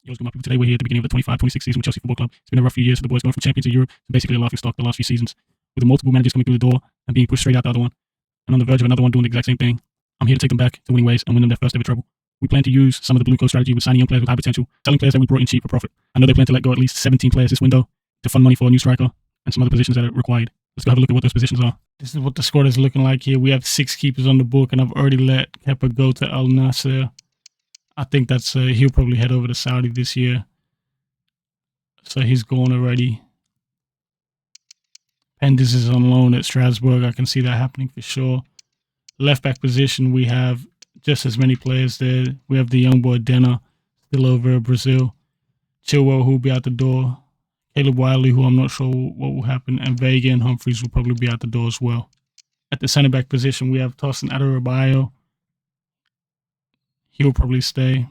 Yo, what's good, my people? Today we're here at the beginning of the 25-26 season with Chelsea Football Club. It's been a rough few years for the boys, going from champions of Europe to basically a laughing stock the last few seasons, with multiple managers coming through the door and being pushed straight out the other one, and on the verge of another one doing the exact same thing. I'm here to take them back to winning ways and win them their first ever treble. We plan to use some of the blue coat strategy with signing young players with high potential, selling players that we brought in cheap for profit. I know they plan to let go at least 17 players this window to fund money for a new striker and some other positions that are required. Let's go have a look at what those positions are. This is what the squad is looking like here. We have 6 keepers on the book, and I've already let Kepa go to Al Nasser. I think that's he'll probably head over to Saudi this year. So he's gone already. Pendis is on loan at Strasbourg. I can see that happening for sure. Left back position, we have just as many players there. We have the young boy Denner still over at Brazil. Chilwell, who will be out the door. Caleb Wiley, who I'm not sure what will happen. And Vega and Humphries will probably be out the door as well. At the centre back position, we have Tosin Adarabioyo. He'll probably stay.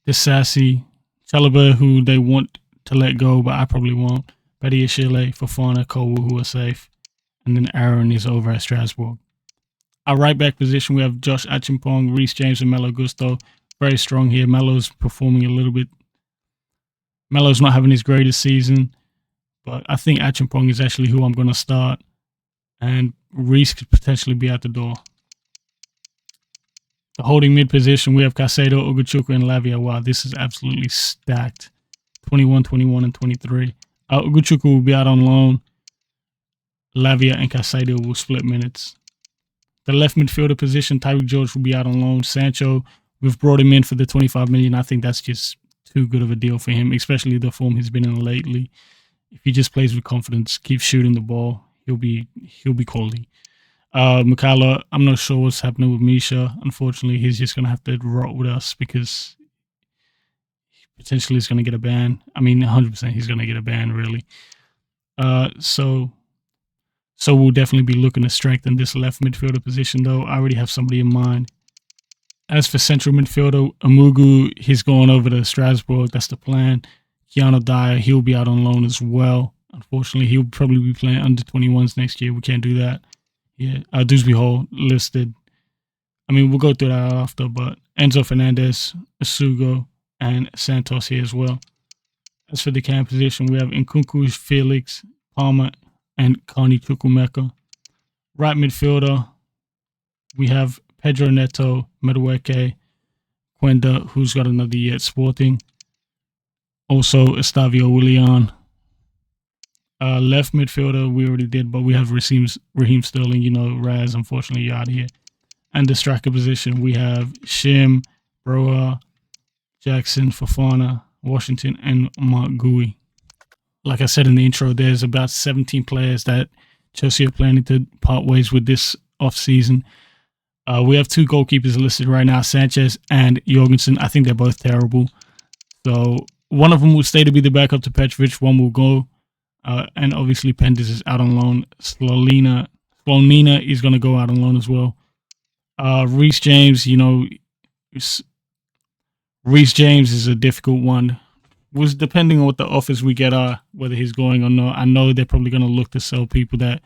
Disasi, Chalobah, who they want to let go, but I probably won't. Betty Ashile, Fofana, Cole, who are safe. And then Aaron is over at Strasbourg. Our right back position, we have Josh Achimpong, Reece James, and Melo Gusto. Very strong here. Melo's performing a little bit. Melo's not having his greatest season, but I think Achimpong is actually who I'm going to start. And Reece could potentially be out the door. The holding mid position, we have Caicedo, Ugochukwu, and Lavia. Wow, this is absolutely stacked. 21, 21, and 23. Ugochukwu will be out on loan. Lavia and Caicedo will split minutes. The left midfielder position, Tyreek George will be out on loan. Sancho, we've brought him in for the 25 million. I think that's just too good of a deal for him, especially the form he's been in lately. If he just plays with confidence, keeps shooting the ball, he'll be quality. Mikala, I'm not sure what's happening with Misha. Unfortunately, he's just going to have to rot with us because potentially he's going to get a ban. I mean, 100% he's going to get a ban, really. So we'll definitely be looking to strengthen this left midfielder position, though. I already have somebody in mind. As for central midfielder, Amugu, he's going over to Strasbourg. That's the plan. Keanu Dyer, he'll be out on loan as well. Unfortunately, he'll probably be playing under 21s next year. We can't do that. Yeah, Dewsbury Hall listed. I mean, we'll go through that after, but Enzo Fernandez, Asugo, and Santos here as well. As for the cam position, we have Nkunku, Felix, Palmer, and Carney Chukwumeka. Right midfielder, we have Pedro Neto, Madueke, Quenda, who's got another year at Sporting. Also, Estavio Willian. Left midfielder, we already did, but we have Raheem Sterling, Raz, unfortunately, you're out of here. And the striker position, we have Shim, Broha, Jackson, Fofana, Washington, and Mark Gui. Like I said in the intro, there's about 17 players that Chelsea are planning to part ways with this offseason. We have 2 goalkeepers listed right now, Sanchez and Jorgensen. I think they're both terrible. So one of them will stay to be the backup to Petrovic, one will go. And obviously Pendis is out on loan. Slonina is going to go out on loan as well. Reece James, Reece James is a difficult one. Was depending on what the offers we get are, whether he's going or not. I know they're probably going to look to sell people that.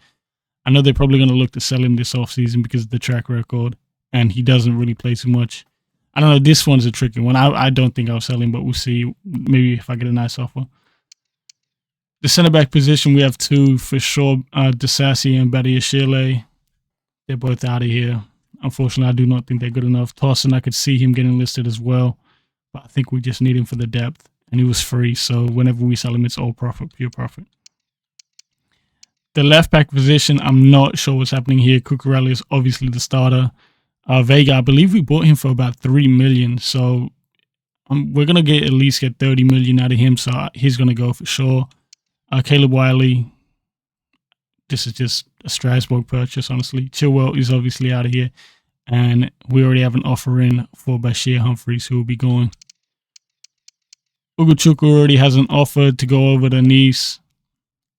I know they're probably going to look to sell him this offseason because of the track record, and he doesn't really play too much. I don't know. This one's a tricky one. I don't think I'll sell him, but we'll see. Maybe if I get a nice offer. The centre back position, we have 2 for sure. Disasi and Badiashile. They're both out of here. Unfortunately, I do not think they're good enough. Tosin, I could see him getting listed as well, but I think we just need him for the depth. And he was free, so whenever we sell him, it's all profit, pure profit. The left back position, I'm not sure what's happening here. Cucurella is obviously the starter. Vega, I believe we bought him for about 3 million, so we're going to at least get 30 million out of him, so he's going to go for sure. Caleb Wiley, this is just a Strasbourg purchase, honestly. Chilwell is obviously out of here, and we already have an offer in for Bashir Humphries, who will be going. Ugochukwu already has an offer to go over to Nice.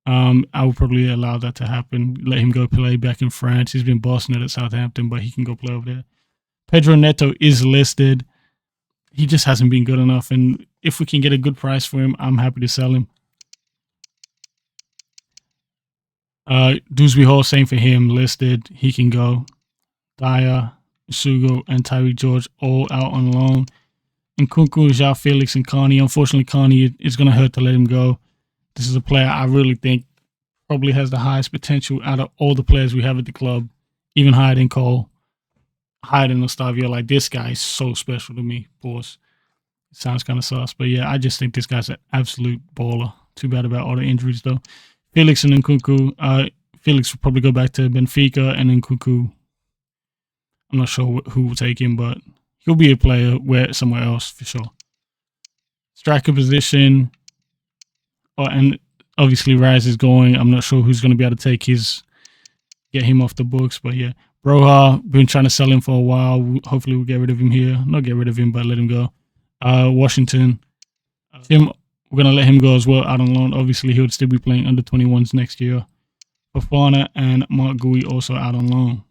I will probably allow that to happen. Let him go play back in France. He's been bossing it at Southampton, but he can go play over there. Pedro Neto is listed. He just hasn't been good enough, and if we can get a good price for him, I'm happy to sell him. Dewsbury Hall, same for him, listed. He can go. Dyer, Sugo, and Tyreek George all out on loan. Nkunku, João Felix, and Carney. Unfortunately, Carney is going to hurt to let him go. This is a player I really think probably has the highest potential out of all the players we have at the club, even higher than Cole, higher than Ostavio. Like, this guy is so special to me, boss. It sounds kind of sus, but yeah, I just think this guy's an absolute baller. Too bad about all the injuries, though. Felix and Nkunku. Felix will probably go back to Benfica, and Nkunku, I'm not sure who will take him, but he'll be a player somewhere else for sure. Striker position, and obviously Raz is going. I'm not sure who's going to be able to get him off the books, but yeah. Broha, been trying to sell him for a while. Hopefully we'll get rid of him here. Not get rid of him, but let him go. Washington, we're going to let him go as well out on loan. Obviously he'll still be playing under 21s next year. Fofana and Mark Gui also out on loan.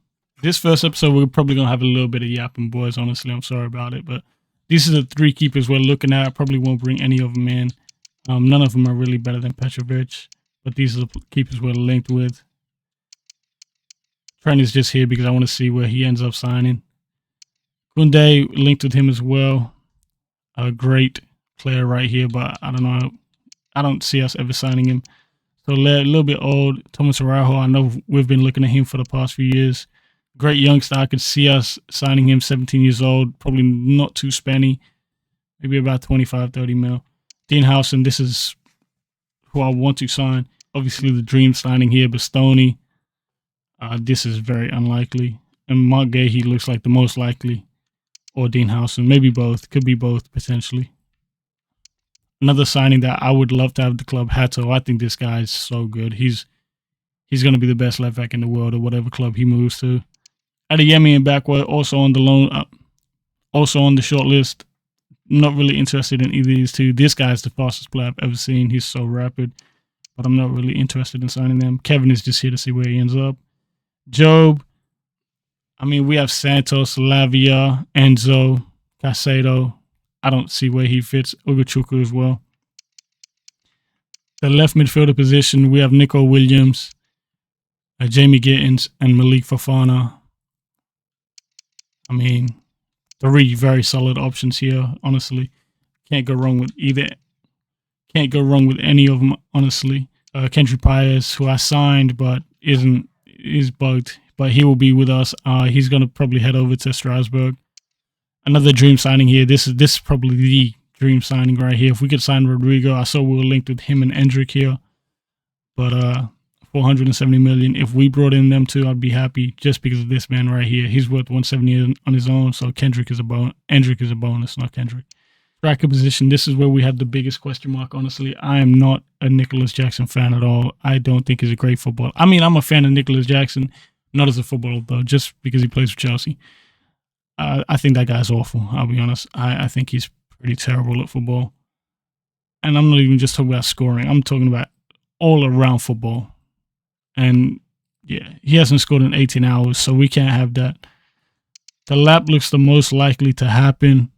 This first episode, we're probably going to have a little bit of yapping, boys. Honestly, I'm sorry about it. But these are the 3 keepers we're looking at. I probably won't bring any of them in. None of them are really better than Petrovic. But these are the keepers we're linked with. Trent is just here because I want to see where he ends up signing. Kunde, linked with him as well. A great player right here, but I don't know. I don't see us ever signing him. So a little bit old. Thomas Araujo, I know we've been looking at him for the past few years. Great youngster. I could see us signing him, 17 years old. Probably not too spenny. Maybe about 25, 30 mil. Dean Howson, this is who I want to sign. Obviously, the dream signing here, Bastoni. This is very unlikely. And Mark Gay, he looks like the most likely. Or Dean Howson. Maybe both. Could be both, potentially. Another signing that I would love to have at the club, Hato. I think this guy is so good. He's going to be the best left back in the world or whatever club he moves to. Adeyemi and Backward also on the loan, also on the short list. Not really interested in either of these two. This guy's the fastest player I've ever seen. He's so rapid, but I'm not really interested in signing them. Kevin is just here to see where he ends up. Job. I mean, we have Santos, Lavia, Enzo, Caicedo. I don't see where he fits. Ugochukwu as well. The left midfielder position, we have Nico Williams, Jamie Gittins, and Malik Fofana. I mean, 3 very solid options here, honestly. Can't go wrong with either. Can't go wrong with any of them, honestly. Kendry Paez, who I signed, but is bugged. But he will be with us. He's going to probably head over to Strasbourg. Another dream signing here. This is probably the dream signing right here. If we could sign Rodrigo, I saw we were linked with him and Endrick here. But 470 million. If we brought in them two, I'd be happy just because of this man right here. He's worth 170 on his own, so Endrick is a bonus, not Kendrick. Striker position, this is where we have the biggest question mark, honestly. I am not a Nicholas Jackson fan at all. I don't think he's a great footballer. I mean, I'm a fan of Nicholas Jackson, not as a footballer, though, just because he plays for Chelsea. I think that guy's awful, I'll be honest. I think he's pretty terrible at football. And I'm not even just talking about scoring. I'm talking about all-around football. And, yeah, he hasn't scored in 18 hours, so we can't have that. The lap looks the most likely to happen,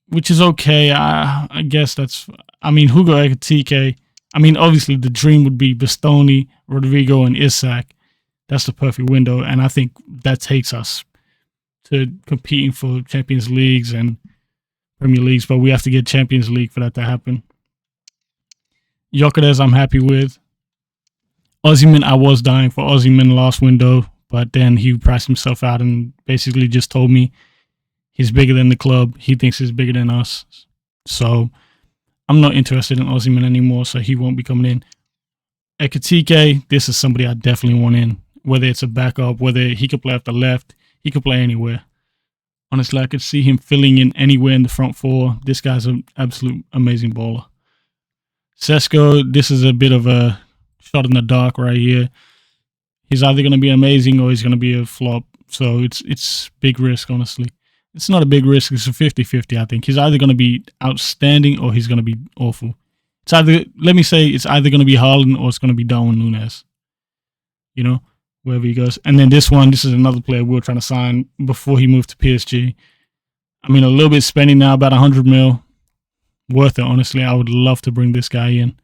which is okay. I guess that's... I mean, Hugo Ekitike. I mean, obviously, the dream would be Bastoni, Rodrigo, and Isak. That's the perfect window, and I think that takes us to competing for Champions Leagues and Premier Leagues, but we have to get Champions League for that to happen. Gyökeres, I'm happy with. Osimhen, I was dying for Osimhen last window, but then he priced himself out and basically just told me he's bigger than the club. He thinks he's bigger than us. So I'm not interested in Osimhen anymore, so he won't be coming in. Ekitike, this is somebody I definitely want in. Whether it's a backup, whether he could play off the left, he could play anywhere. Honestly, I could see him filling in anywhere in the front four. This guy's an absolute amazing baller. Sesko, this is a bit of a shot in the dark right here. He's either going to be amazing or he's going to be a flop. So it's big risk, honestly. It's not a big risk. It's a 50-50, I think. He's either going to be outstanding or he's going to be awful. It's either, let me say, it's either going to be Haaland or it's going to be Darwin Núñez. You know, wherever he goes. And then this is another player we were trying to sign before he moved to PSG. I mean, a little bit spending now, about 100 mil. Worth it, honestly. I would love to bring this guy in.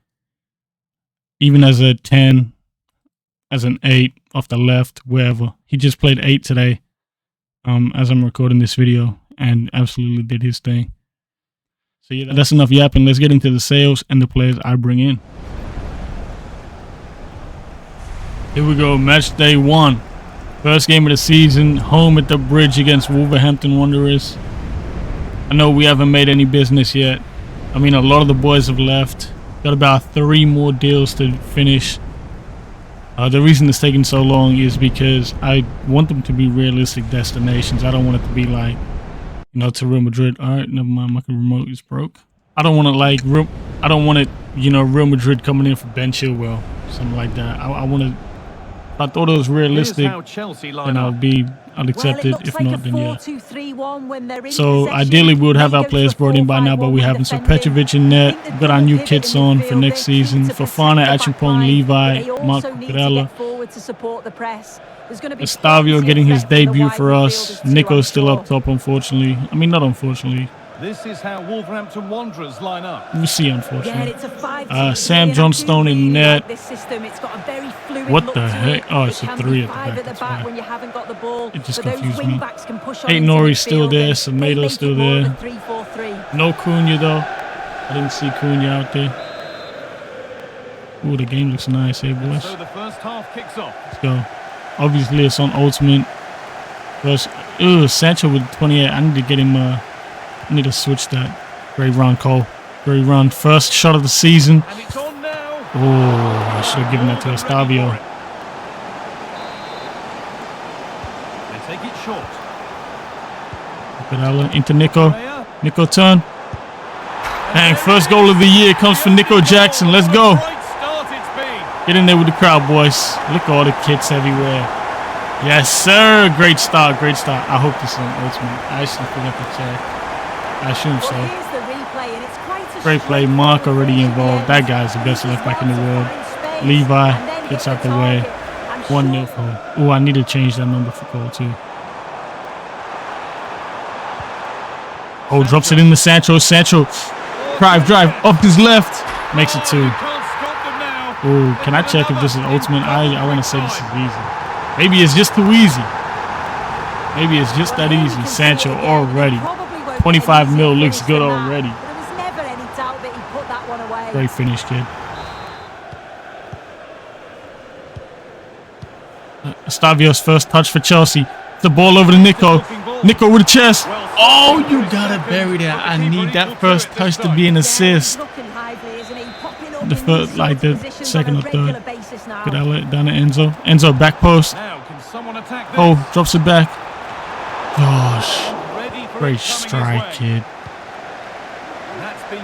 Even as a 10, as an 8, off the left, wherever. He just played 8 today, as I'm recording this video. and absolutely did his thing. So yeah, that's enough yapping. Let's get into the sales and the players I bring in. Here we go, match day 1. First game of the season, home at the Bridge against Wolverhampton Wanderers. I know we haven't made any business yet. I mean, a lot of the boys have left. Got about 3 more deals to finish. The reason it's taking so long is because I want them to be realistic destinations. I don't want it to be like, you know, to Real Madrid. All right, never mind, my remote is broke. I don't want it like, I don't want it, you know, Real Madrid coming in for Ben Chilwell, something like that. I want to. If I thought it was realistic, then I'd accept it. If not, then yeah. So ideally, we would have our players brought in by now, but we haven't. So Petrovic in net. We've got our new kits on for next season. Fofana, Achimpong, Levi, Mark Cucurella. Estavio getting his debut for us. Nico's still up top, unfortunately. I mean, not unfortunately. This is how Wolverhampton Wanderers line up. We see, unfortunately. Sam Johnstone in net. What the heck? Oh, it's a 3 at the back. It just confused me. Nori's still there. Semeido's still there. No Cunha, though. I didn't see Cunha out there. Ooh, the game looks nice, hey, boys. So the first half kicks off. Let's go. Obviously, it's on Ultimate. First, Sancho with 28. I need to get him... I need to switch that. Great run, Cole. Great run. First shot of the season. And it's on now. Oh, I should have given that to Estavio. They take it short. Cucurella into Nico. Nico turn. Dang, first goal of the year comes for Nico Jackson. Let's go. Get in there with the crowd, boys. Look at all the kits everywhere. Yes, sir. Great start. Great start. I hope this is an ultimate. I actually forgot to check. I assume so. Great play. Mark already involved. That guy's the best left back in the world. Levi gets out the way. 1-0 for him. Oh, I need to change that number for goal too. Oh, drops it in the Sancho. Sancho. Drive. Up his left. Makes it 2. Oh, can I check if this is ultimate? I want to say this is easy. Maybe it's just too easy. Maybe it's just that easy. Sancho already. 25 mil looks good already. Great finish, kid. Estavio's first touch for Chelsea. The ball over to Nico. Nico with a chest. Oh, you gotta bury that. I need that first touch to be an assist. The first, like the second or third. Could I let it down to Enzo? Enzo back post. Oh, drops it back. Gosh. Great strike, kid.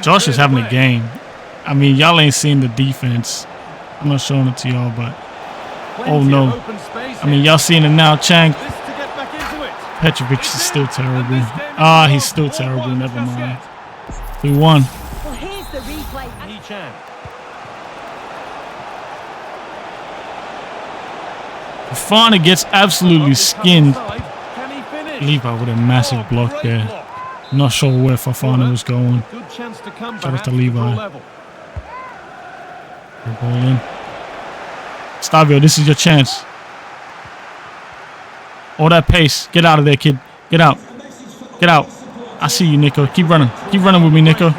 Josh is having a game. I mean, y'all ain't seen the defense. I'm not showing it to y'all, but oh no. I mean, y'all seeing it now. Chang. Petrovic is still terrible. Ah, he's still terrible. Never mind. 3-1. Fofana gets absolutely skinned. Levi with a massive block there. Not sure where Fofana was going. Shout out to Levi. Good ball in. Estavio, this is your chance. All that pace. Get out of there, kid. Get out. Get out. I see you, Nico. Keep running. Keep running with me, Nico.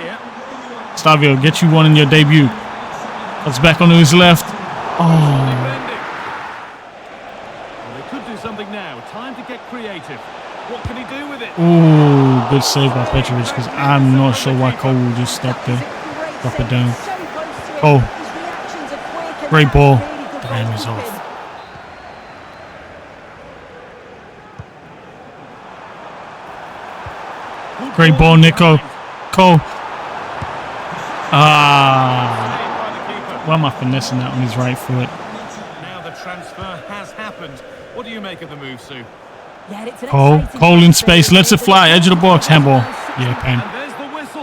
Estavio, get you one in your debut. That's back onto his left. Oh. Ooh, good save by Petrovic because I'm not sure why Cole will just stop there. Drop it down. Oh. Great ball. Damn, he's off. Great ball, Nico. Cole. Ah. Why am I finessing that on his right foot? Now the transfer has happened. What do you make of the move, Sue? Cole in space, lets it fly, edge of the box, handball. Yeah, pen.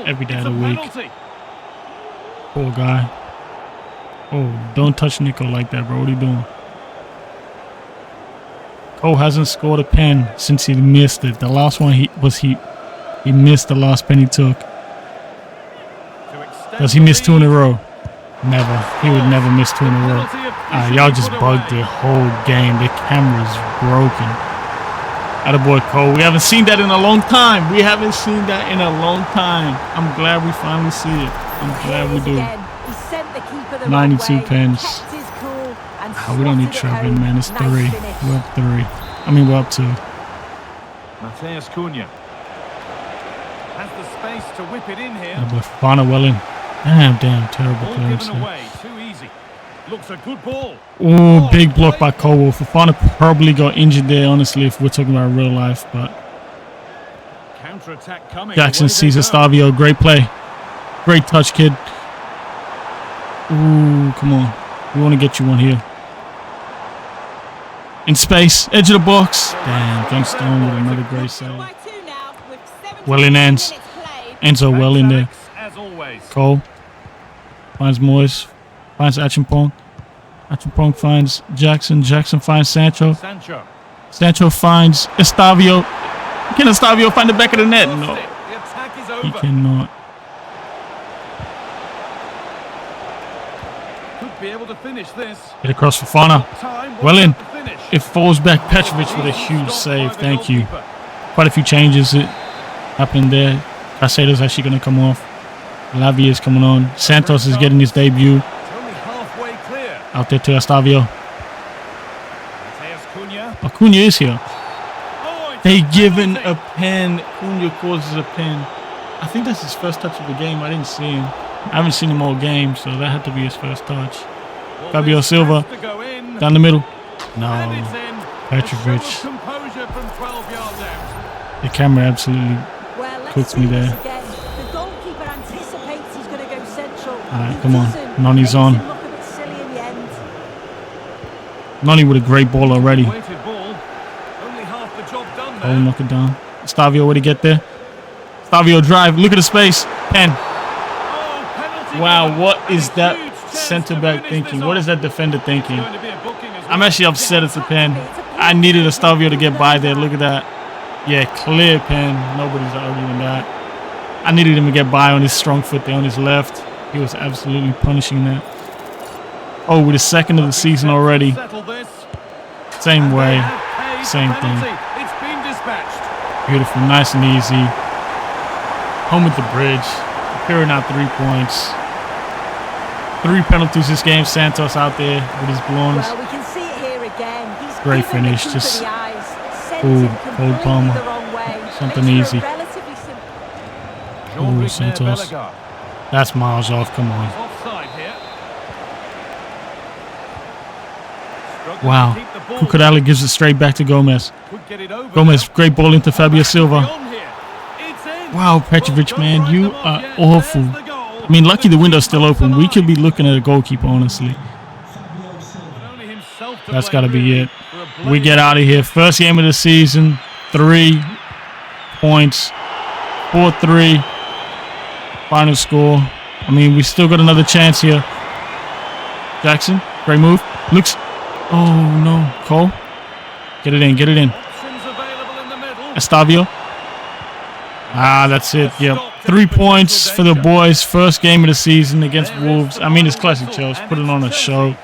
Every day of the week. Poor guy. Oh, don't touch Nico like that, bro. What are you doing? Cole hasn't scored a pen since he missed it. The last one he missed the last pen he took. Does he miss 2 in a row? Never. He would never miss 2 in a row. Y'all just bugged the whole game. The camera's broken. Attaboy Cole. We haven't seen that in a long time. We haven't seen that in a long time. I'm glad we finally see it. I'm glad we do. 92 pins. Oh, we don't need traveling, man. It's 3. We're up 3. I mean, we're up 2. Mateus Cunha has the space to whip it in here. Attaboy Fofana well in. Damn, terrible clearance. Too easy. Looks a good ball. Oh, big block by Cole. Fofana probably got injured there, honestly, if we're talking about real life. But counter-attack coming. Jackson sees Estavio. Great play. Great touch, kid. Ooh, come on. We want to get you one here. In space. Edge of the box. Damn, John Stone with another great save. Well in ends. Enzo well in there. Cole finds Moyes. Finds Achimpong. Achimpong finds Jackson. Jackson finds Sancho. Sancho finds Estavio. Can Estavio find the back of the net? No. He cannot. Could be able to finish this. Get across Fofana. Well in. It falls back. Petrovic with a huge save. Thank you. Quite a few changes happening there. Caicedo's actually going to come off. Lavia is coming on. Santos is getting his debut. Out there to Estavio. Cunha is here. They given a pen. Cunha causes a pen. I think that's his first touch of the game. I didn't see him. I haven't seen him all game, so that had to be his first touch. Fabio Silva down the middle. No. Petrovic. The camera absolutely cooks me there. Alright, come on. Noni's on. Noni with a great ball already. Oh, knock it down. Estavio, where to get there? Estavio drive. Look at the space. Pen. Wow, what is that centre back thinking? What is that defender thinking? I'm actually upset it's a pen. I needed Estavio to get by there. Look at that. Yeah, clear pen. Nobody's arguing that. I needed him to get by on his strong foot there on his left. He was absolutely punishing that. Oh, with his second of the season already. Same way. Same thing. Beautiful. Nice and easy. Home with the bridge. Clearing out 3 points. 3 penalties this game. Santos out there with his blondes. Great finish. Just, ooh, cold palmer. Something easy. Ooh, Santos. That's miles off. Come on. Wow. Cucurella gives it straight back to Gomez. Gomez, great ball into Fabio Silva. Wow, Petrovic, man, you are awful. I mean, lucky the window's still open. We could be looking at a goalkeeper, honestly. That's got to be it. We get out of here. First game of the season. 3 points. 4-3. Final score. I mean, we still got another chance here. Jackson, great move. Looks... Oh, no. Cole. Get it in. Get it in. Estavio. Ah, that's it. Yep. 3 points for the boys. First game of the season against Wolves. I mean, it's classic Chelsea. Put it on a show.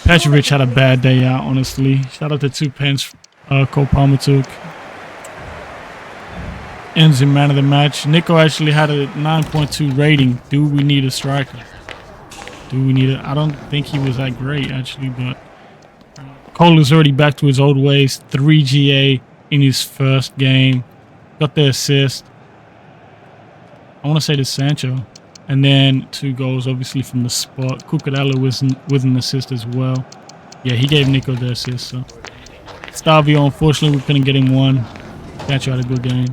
Petrovic had a bad day out, honestly. Shout out to 2 pens Cole Palmer took. Ends in man of the match. Nico actually had a 9.2 rating. Do we need a striker? Do we need it? I don't think he was that great, actually, but Cole is already back to his old ways. 3 GA in his first game. Got the assist. I want to say to Sancho. And then 2 goals, obviously, from the spot. Cucurella was with an assist as well. Yeah, he gave Nico the assist. So Estavio, unfortunately, we couldn't get him one. Sancho had a good game.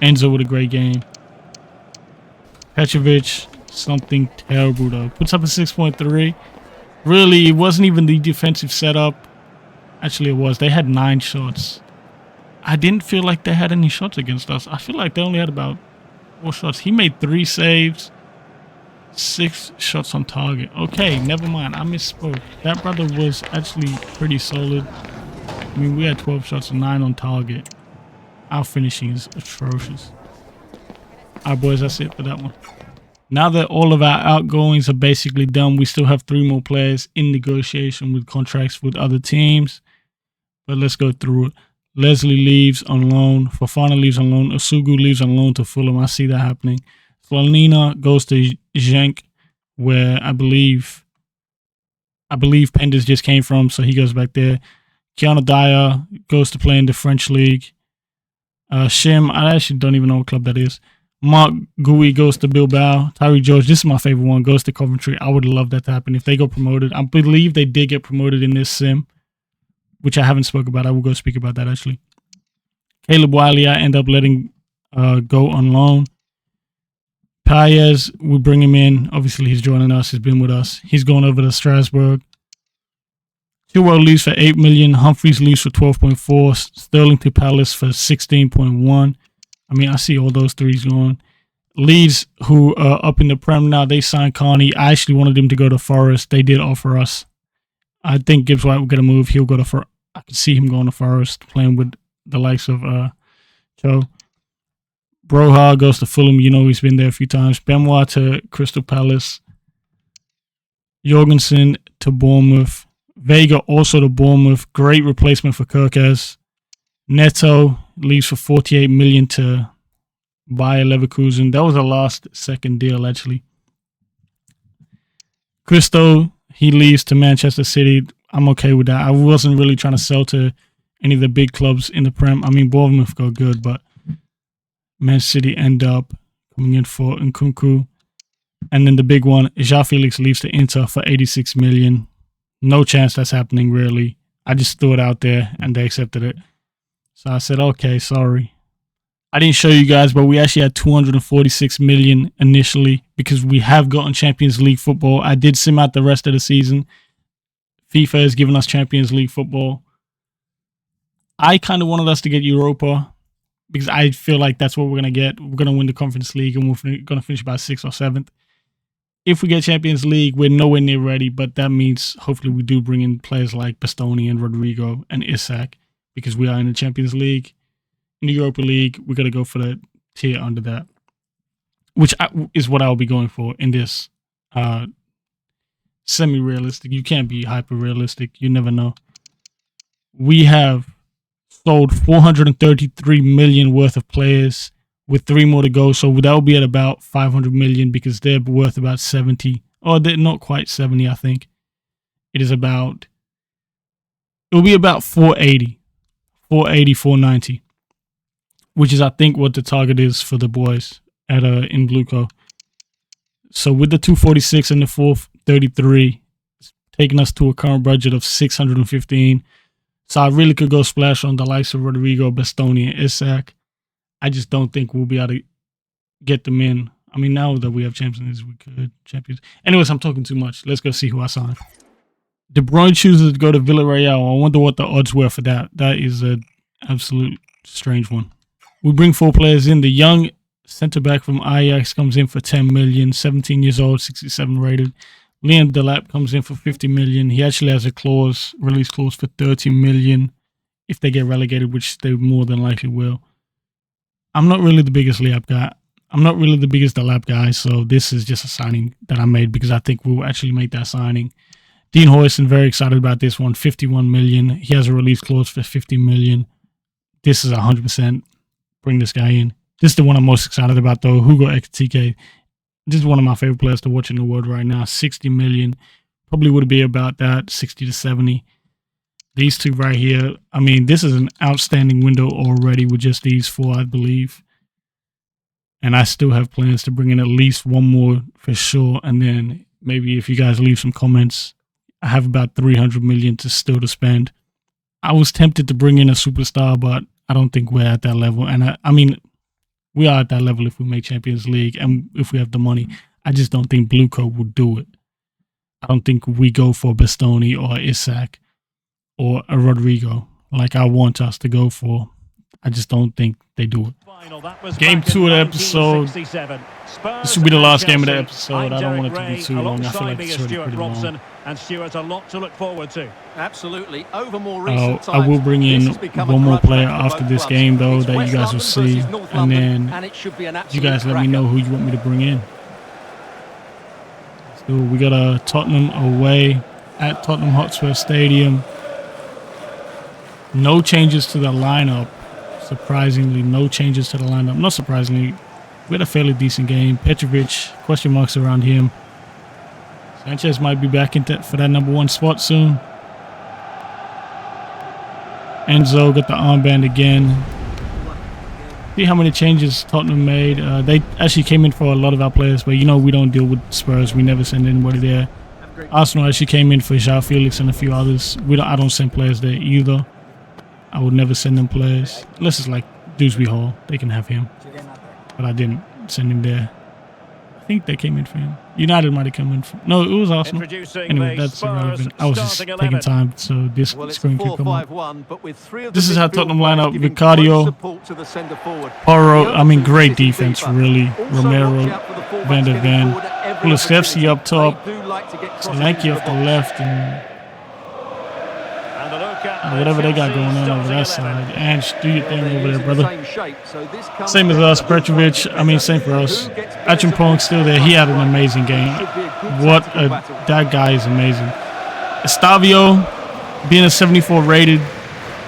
Enzo with a great game. Petrovic, something terrible, though. Puts up a 6.3. Really, it wasn't even the defensive setup. Actually, it was. They had 9 shots. I didn't feel like they had any shots against us. I feel like they only had about 4 shots. He made 3 saves. 6 shots on target. Okay, never mind. I misspoke. That brother was actually pretty solid. I mean, we had 12 shots and 9 on target. Our finishing is atrocious. All right, boys, that's it for that one. Now that all of our outgoings are basically done, we still have 3 more players in negotiation with contracts with other teams. But let's go through it. Leslie leaves on loan. Fofana leaves on loan. Osugu leaves on loan to Fulham. I see that happening. Slonina goes to Genk, where I believe Penders just came from, so he goes back there. Keanu Dyer goes to play in the French league. Shim, I actually don't even know what club that is. Mark Gui goes to Bilbao. Tyree George, this is my favorite one, goes to Coventry. I would love that to happen if they go promoted. I believe they did get promoted in this sim, which I haven't spoke about. I will go speak about that actually. Caleb Wiley, I end up letting go on loan. Paez, we bring him in. Obviously, he's joining us. He's been with us. He's going over to Strasbourg. Chilwell leaves for 8 million. Humphreys leaves for 12.4. Sterling to Palace for 16.1. I mean, I see all those threes going. Leeds, who are up in the Prem now, they signed Carney. I actually wanted him to go to Forest. They did offer us. I think Gibbs White will get a move. He'll go to Forest. I could see him going to Forest, playing with the likes of Joe. Broha goes to Fulham. You know, he's been there a few times. Benoit to Crystal Palace. Jorgensen to Bournemouth. Vega also to Bournemouth. Great replacement for Kirkes. Neto leaves for 48 million to Bayer Leverkusen. That was a last second deal, actually. Christo, he leaves to Manchester City. I'm okay with that. I wasn't really trying to sell to any of the big clubs in the Prem. I mean, Bournemouth go good, but Man City end up coming in for Nkunku. And then the big one, João Felix leaves to Inter for 86 million. No chance that's happening, really. I just threw it out there and they accepted it. So I said, okay, sorry. I didn't show you guys, but we actually had 246 million initially because we have gotten Champions League football. I did sim out the rest of the season. FIFA has given us Champions League football. I kind of wanted us to get Europa because I feel like that's what we're going to get. We're going to win the Conference League and we're going to finish about 6th or 7th. If we get Champions League, we're nowhere near ready, but that means hopefully we do bring in players like Bastoni and Rodrigo and Isak because we are in the Champions League. In the Europa League, we're going to go for the tier under that, which is what I'll be going for in this semi-realistic. You can't be hyper-realistic. You never know. We have sold 433 million worth of players with 3 more to go. So that will be at about 500 million because they're worth about 70. Oh, they're not quite 70, I think. It'll be about 480, 490. Which is, I think, what the target is for the boys at in Blueco. So with the 246 and the 433, it's taking us to a current budget of 615. So I really could go splash on the likes of Rodrigo, Bastoni, and Isak. I just don't think we'll be able to get them in. I mean, now that we have champions, we could champions. Anyways, I'm talking too much. Let's go see who I signed. De Bruyne chooses to go to Villarreal. I wonder what the odds were for that. That is an absolute strange one. We bring 4 players in. The young centre-back from Ajax comes in for 10 million, 17 years old, 67 rated. Liam Delap comes in for 50 million. He actually has a release clause for 30 million if they get relegated, which they more than likely will. I'm not really the biggest Liam guy. I'm not really the biggest Delap guy, so this is just a signing that I made because I think we'll actually make that signing. Dean Hoyson, very excited about this one, 51 million. He has a release clause for 50 million. This is 100%. Bring this guy in. This is the one I'm most excited about, though. Hugo Ekitike. This is one of my favorite players to watch in the world right now. 60 million. Probably would be about that, 60 to 70. These 2 right here. I mean, this is an outstanding window already with just these 4, I believe. And I still have plans to bring in at least 1 more for sure. And then maybe if you guys leave some comments, I have about 300 million to spend. I was tempted to bring in a superstar, but I don't think we're at that level. And I mean, we are at that level if we make Champions League and if we have the money. I just don't think Blueco will do it. I don't think we go for Bastoni or Isak or a Rodrigo like I want us to go for. I just don't think they do it. Game 2 of the episode. This will be the last game of the episode. I don't want it to be too long. I feel like it's already pretty long. And Stuart, a lot to look forward to. Absolutely. Over more recent times, I will bring in 1 more player after this game, though, that you guys will see. And then you guys let me know who you want me to bring in. So we got a Tottenham away at Tottenham Hotspur Stadium. No changes to the lineup. Surprisingly, no changes to the lineup. Not surprisingly, we had a fairly decent game. Petrovic, question marks around him. Sanchez might be back for that #1 spot soon. Enzo got the armband again. See how many changes Tottenham made. They actually came in for a lot of our players, but you know we don't deal with Spurs. We never send anybody there. Arsenal actually came in for João Felix and a few others. I don't send players there either. I would never send them players. Unless it's like Dewsbury Hall. They can have him. But I didn't send him there. I think they came in for him. United might have come in for... No, it was Arsenal. Anyway, that's irrelevant. I was just taking time so this screen could come up. This is how Tottenham line up. Vicario, Porro, I mean, great defense, really. Romero, Van der Ven, Kulusevski up top, Solanke off the left, and whatever they got going on over that side. And do your thing over there, brother. Same as us, Petrovic. I mean, same for us. Achimpong still there. He had an amazing game. That guy is amazing. Estavio being a 74 rated.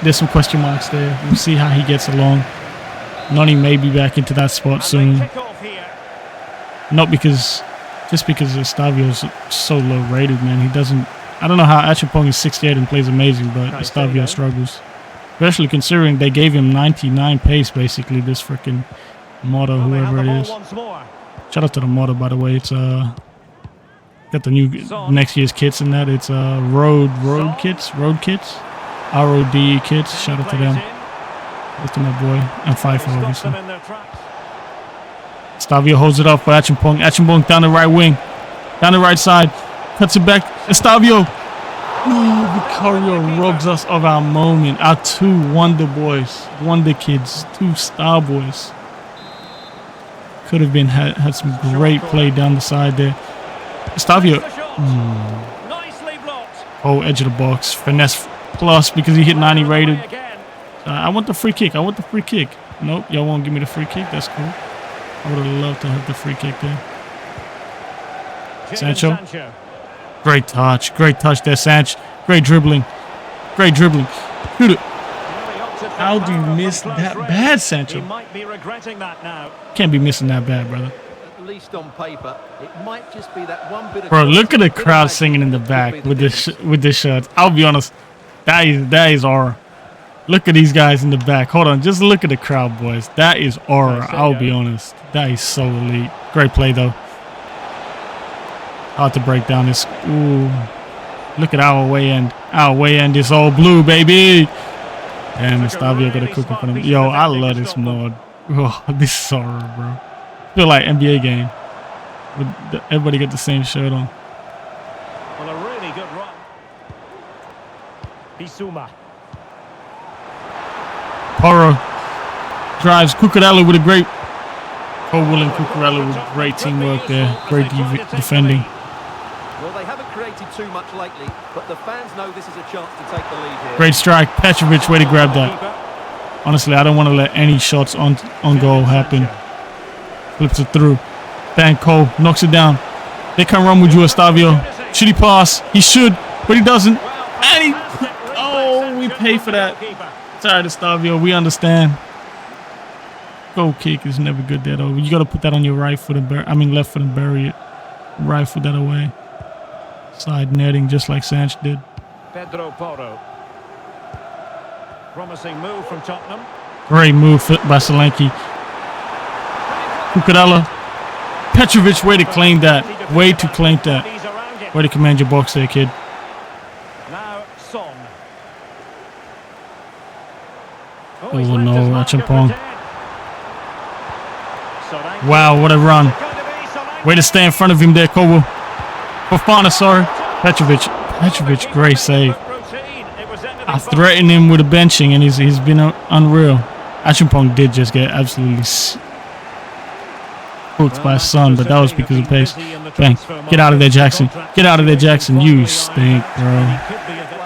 There's some question marks there. We'll see how he gets along. Noni may be back into that spot soon. Not because, just because Estavio's so low rated, man. He doesn't. I don't know how Achimpong is 68 and plays amazing, but Estavio struggles. Especially considering they gave him 99 pace, basically, this freaking Motto, whoever it is. Shout out to the Motto, by the way. It's got the new next year's kits in that. It's road kits, ROD kits. Shout out to them. Shout out to my boy. And FIFA, obviously. Estavio holds it up for Achimpong. Achimpong down the right wing. Down the right side. Cuts it back. Estavio. No, Vicario robs us of our moment. Our two wonder boys. Wonder kids. Two star boys. Could have been had some great play down the side there. Estavio. Oh, edge of the box. Finesse plus because he hit 90 rated. I want the free kick. Nope, y'all won't give me the free kick. That's cool. I would have loved to have the free kick there. Sancho. Great touch there, Sanch. Great dribbling. Shoot it. How do you miss that bad, Sancho? Can't be missing that bad, brother. At least on paper, it might just be that one bit of... Bro, look at the crowd singing in the back with this shirt. I'll be honest, that is aura. Look at these guys in the back. Hold on, just look at the crowd, boys. That is aura. I'll be honest. That is so elite. Great play though. Hard to break down this. Ooh. Look at our way end. Our way end is all blue, baby. Damn, Estavio got a cooking for them. Yo, I love this mod. Oh, this is so horrible, bro. Feel like NBA game. Everybody got the same shirt on. Well, a really good run. Bissouma. Porro drives Cucurella with a great... Will and Cucurella with great teamwork there. Great defending. Well, they haven't created too much lately, but the fans know this is a chance to take the lead here. Great strike. Petrovic, way to grab that. Honestly, I don't want to let any shots on goal happen. Flips it through. Van Cole knocks it down. They can't run with you, Estavio. Should he pass? He should, but he doesn't. And he... Oh, we pay for that. Sorry, Estavio. We understand. Goal kick is never good there, though. You got to put that on your right foot and left foot and bury it. Right foot that away. Side netting just like Sanch did. Pedro Porro. Promising move from Tottenham. Great move by Solanke. Cucurella. Petrovic, way to claim that. Way to claim that. Way to command your box there, kid. Now Son. Oh no, Achimpong. Wow, what a run. Way to stay in front of him there, Kobo. Fofana, sorry. Petrovic, great save. I threatened him with a benching, and he's been unreal. Achimpong did just get absolutely hooked by Son, but that was because of pace. Bang. Get out of there, Jackson. Get out of there, Jackson. You stink, bro.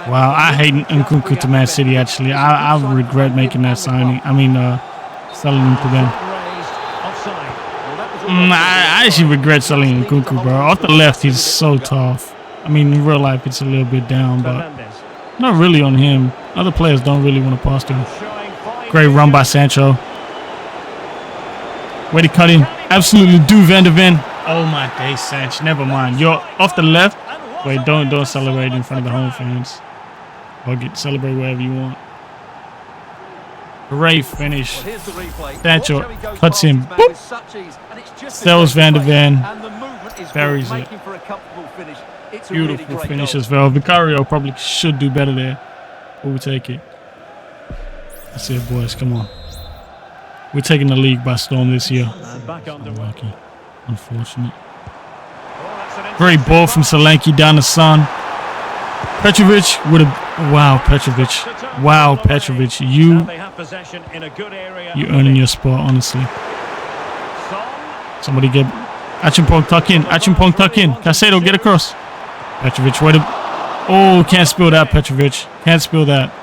Wow, I hate Nkunku to Man City, actually. I regret making that signing. Selling him to them. I actually regret selling Nkunku, bro. Off the left, he's so tough. In real life, it's a little bit down, but Not really on him. Other players don't really want to pass to him. Showing fine Great run by Sancho. Way to cut in. Absolutely do Van de Ven. Oh my days, Sancho. Never mind. You're off the left. Wait, don't celebrate in front of the home fans. Bug it. Celebrate wherever you want. Great finish. Well, here's the replay. Sancho Watch how he goes cuts past him. his man Boop. with such ease, and it's just a Sells great Van de play. Ven. And the movement is Buries good, it. making for a comfortable finish. It's a Beautiful really great finish goal. as well. Vicario probably should do better there. But we'll take it. That's it, boys. Come on. We're taking the league by storm this year. And back on the Unlucky. Unfortunate. Oh, Great ball from Solanke down the sun. Petrovic would have. Wow, Petrovic. Wow, Petrovic. You earning your spot, honestly. Somebody get. Achimpong tuck in. Achimpong tuck in. Caicedo get across. Petrovic, wait a. Oh, can't spill that, Petrovic. Can't spill that.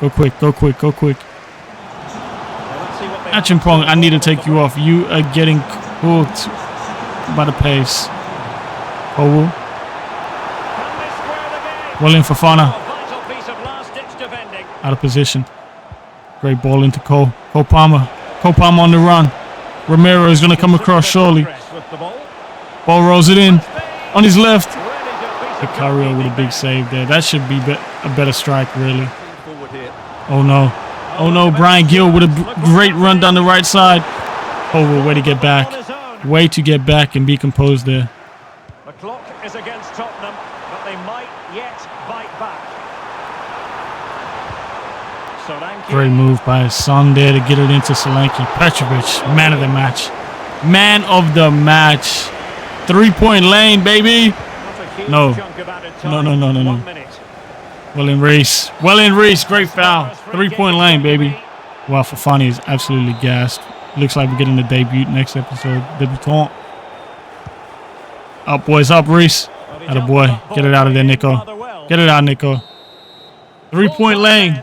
Go quick, go quick, go quick. Achimpong, I need to take you off. You are getting cooked by the pace. Cole. Well in Fofana. Out of position. Great ball into Cole. Cole Palmer. Cole Palmer on the run. Romero is going to come across surely. Ball rolls it in. On his left. Vicario with a big save there. That should be a better strike, really. Oh no. Oh no, Brian Gill with a great run down the right side. Oh, way to get back. Way to get back and be composed there. The clock is against Tottenham, but they might yet bite back. Solanke. Great move by his son there to get it into Solanke. Petrovic, man of the match. Man of the match. 3-point lane, baby. No. No. Well in Reese. Well in Reese. Great foul. 3-point lane, baby. Wow, Fofana is absolutely gassed. Looks like we're getting the debut next episode. Debutant. Up, boys. Up, Reese. Atta boy. Get it out of there, Nico. Get it out, Nico. 3-point lane.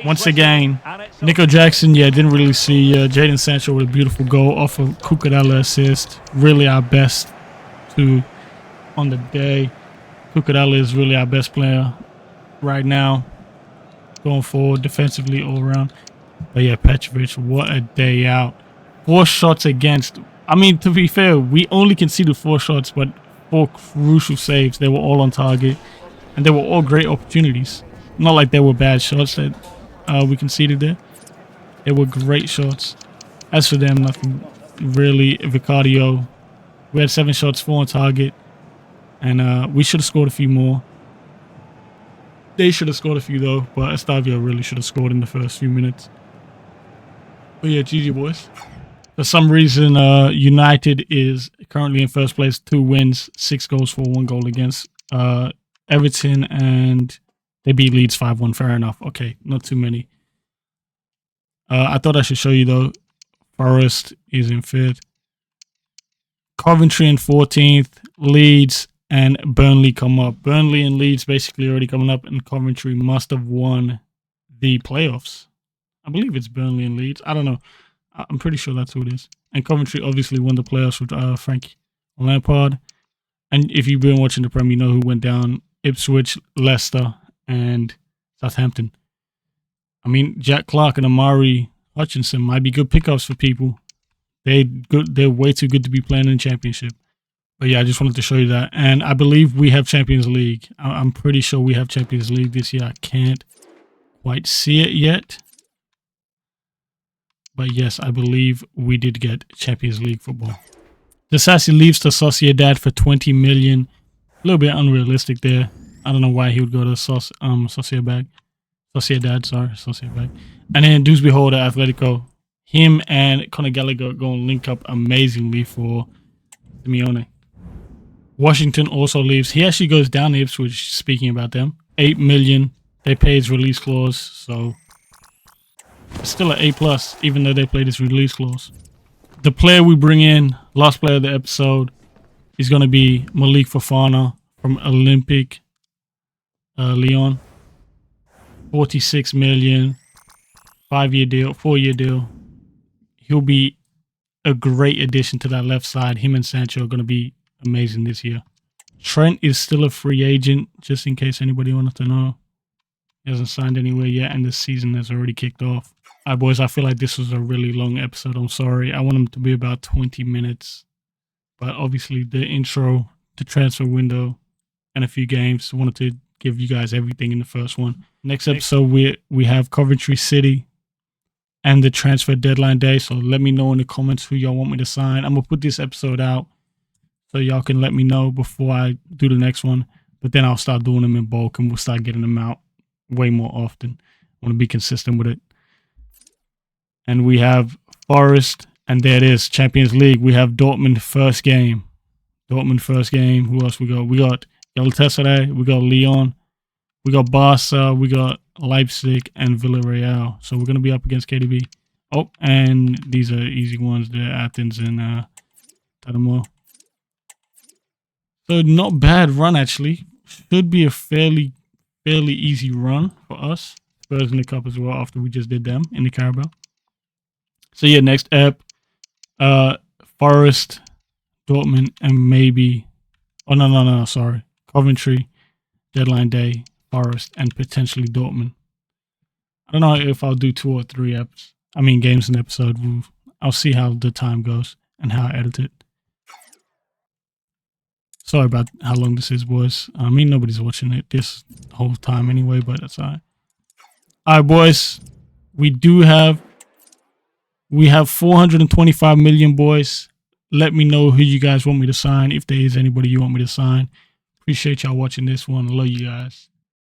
Once again. Nico Jackson, yeah, didn't really see Jadon Sancho with a beautiful goal off of Cucurella assist. Really our best two on the day. Cucurella is really our best player right now. Going forward, defensively all around. But yeah, Petrovic, what a day out. 4 shots against. I mean, to be fair, we only conceded 4 shots, but 4 crucial saves. They were all on target. And they were all great opportunities. Not like they were bad shots that we conceded there. They were great shots. As for them, nothing really. Vicario, we had 7 shots, 4 on target. And we should have scored a few more. They should have scored a few, though. But Estavio really should have scored in the first few minutes. But yeah, GG, boys. For some reason, United is currently in first place. 2 wins, 6 goals for, 1 goal against Everton. And they beat Leeds 5-1. Fair enough. Okay, not too many. I thought I should show you, though. Forest is in 5th. Coventry in 14th. Leeds and Burnley come up. Burnley and Leeds basically already coming up, and Coventry must have won the playoffs. I believe it's Burnley and Leeds. I don't know. I'm pretty sure that's who it is. And Coventry obviously won the playoffs with Frank Lampard. And if you've been watching the Prem, you know who went down. Ipswich, Leicester, and Southampton. I mean, Jack Clark and Amari Hutchinson might be good pickups for people. They're way too good to be playing in the Championship. But yeah, I just wanted to show you that. And I believe we have Champions League. I'm pretty sure we have Champions League this year. I can't quite see it yet. But yes, I believe we did get Champions League football. Disasi leaves to Sociedad for 20 million. A little bit unrealistic there. I don't know why he would go to Sociedad. And then Dewsbury Hall at Atletico. Him and Conor Gallagher going to link up amazingly for Simeone. Washington also leaves. He actually goes down to Ipswich, speaking about them. 8 million. They pay his release clause, so it's still an A+, even though they played his release clause. The player we bring in, last player of the episode, is going to be Malik Fofana from Olympic Lyon. 46 million. 5-year deal, 4-year deal. He'll be a great addition to that left side. Him and Sancho are going to be amazing this year. Trent is still a free agent, just in case anybody wanted to know. He hasn't signed anywhere yet, and the season has already kicked off. All right, boys, I feel like this was a really long episode. I'm sorry. I want them to be about 20 minutes. But obviously, the intro, the transfer window, and a few games. I wanted to give you guys everything in the first one. Next episode, we have Coventry City and the transfer deadline day. So let me know in the comments who y'all want me to sign. I'm going to put this episode out so y'all can let me know before I do the next one. But then I'll start doing them in bulk and we'll start getting them out way more often. I want to be consistent with it. And we have Forest, and there it is, Champions League. We have Dortmund first game. Dortmund first game. Who else we got? We got Galatasaray, we got Lyon, we got Barca, we got Leipzig, and Villarreal. So we're going to be up against KDB. Oh, and these are easy ones. They're Athens and Tottenham. So not bad run, actually. Should be a fairly easy run for us. Spurs in the Cup as well after we just did them in the Carabao. So yeah, next app, Forest, Dortmund, and maybe, oh no, sorry, Coventry, deadline day, Forest, and potentially Dortmund. I don't know if I'll do 2 or 3 games in the episode. I'll see how the time goes and how I edit it. Sorry about how long this is, boys. I mean, nobody's watching it this whole time anyway, but that's all right. All right, boys. We have 425 million, boys. Let me know who you guys want me to sign. If there is anybody you want me to sign. Appreciate y'all watching this one. I love you guys.